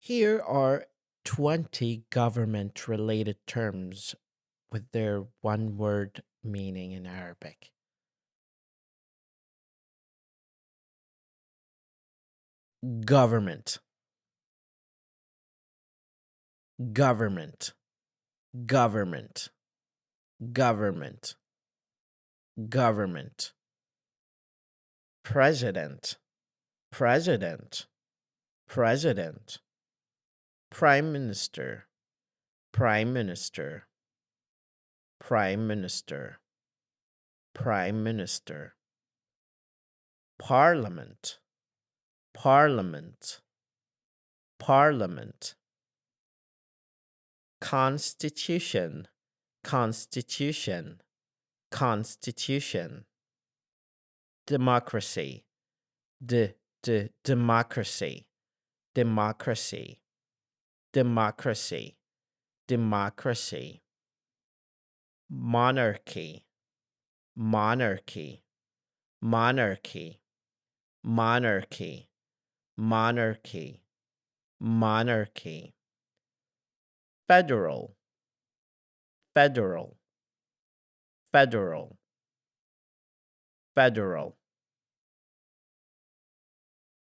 Here are 20 government-related terms with their one-word meaning in Arabic. Government, government, government, government, government. President, president, president. Prime minister, prime minister, prime minister, prime minister. Parliament, parliament, parliament. Constitution, constitution, constitution. Democracy, democracy, democracy, democracy, democracy. Monarchy, monarchy, monarchy, monarchy, monarchy, monarchy. Federal, federal, federal, federal.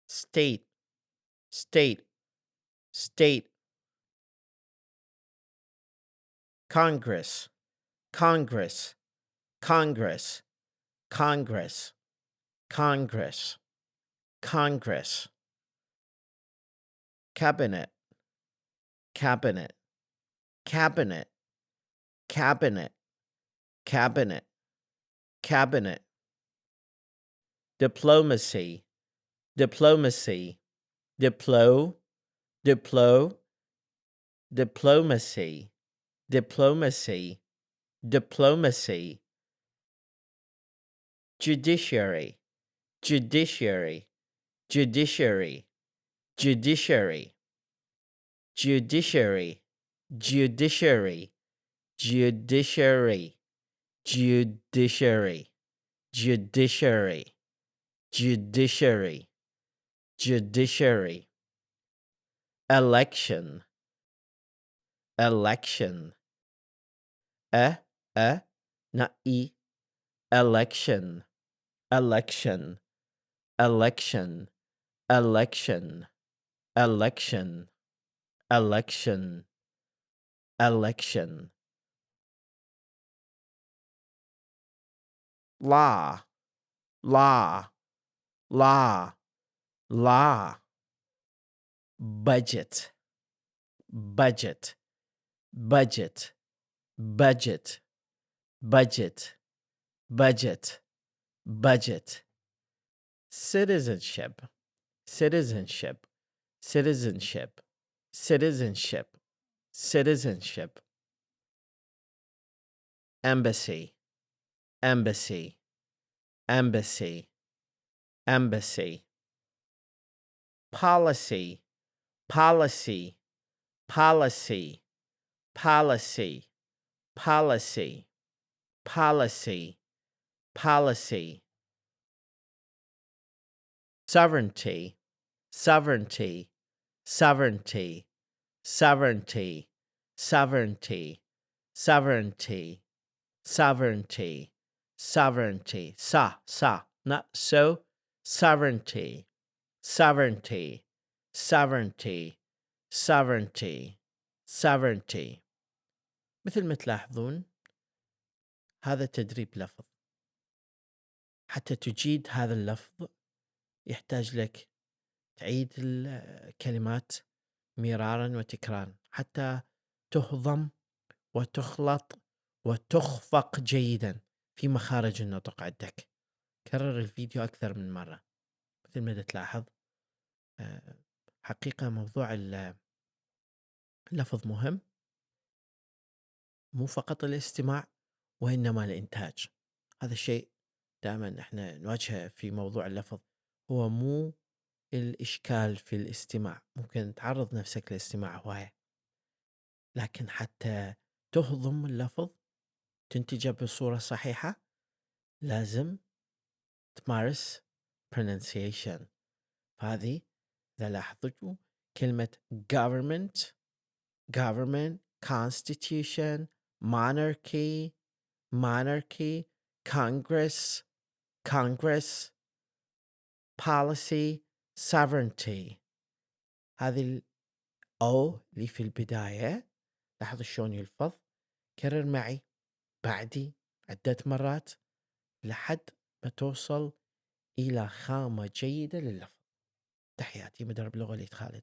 State, state, state. Congress, Congress, Congress, Congress, Congress, Congress. Cabinet, cabinet, cabinet, cabinet, cabinet, cabinet. Diplomacy, diplomacy, diplomacy, diplomacy, diplomacy. Judiciary, judiciary, judiciary, judiciary, judiciary, judiciary, judiciary, judiciary, judiciary, judiciary, judiciary. Election, election. Na e. Election, election, election, election, election, election, election. Law, law, law, law. Budget, budget, budget, budget, budget, budget, budget. Citizenship, citizenship, citizenship, citizenship, citizenship. Embassy, embassy, embassy, embassy. Policy, policy, policy, policy, policy, policy, policy. Sovereignty, sovereignty, sovereignty, sovereignty, sovereignty, sovereignty, sovereignty, sovereignty. Not so. Sovereignty, sovereignty, sovereignty, sovereignty, sovereignty. مثل ما تلاحظون هذا تدريب لفظ. حتى تجيد هذا اللفظ يحتاج لك تعيد الكلمات مرارا وتكرارا حتى تهضم وتخلط وتخفق جيدا في مخارج النطق عندك. كرر الفيديو أكثر من مرة. مثل ما تلاحظ حقيقة موضوع اللفظ مهم، مو فقط الاستماع وإنما الإنتاج. هذا الشيء دائما احنا نواجهه في موضوع اللفظ، هو مو الإشكال في الاستماع. ممكن تعرض نفسك للاستماع هواية، لكن حتى تهضم اللفظ تنتجه بصورة صحيحة لازم تمارس pronunciation. فهذه إذا لاحظتوا كلمة government government constitution monarchy monarchy congress congress policy sovereignty. هذه أو اللي في البداية لاحظوا شلون يلفظ، كرر معي بعدي عدة مرات لحد ما توصل إلى خامة جيدة لللفظ. تحياتي مدرب لغة وليد خالد.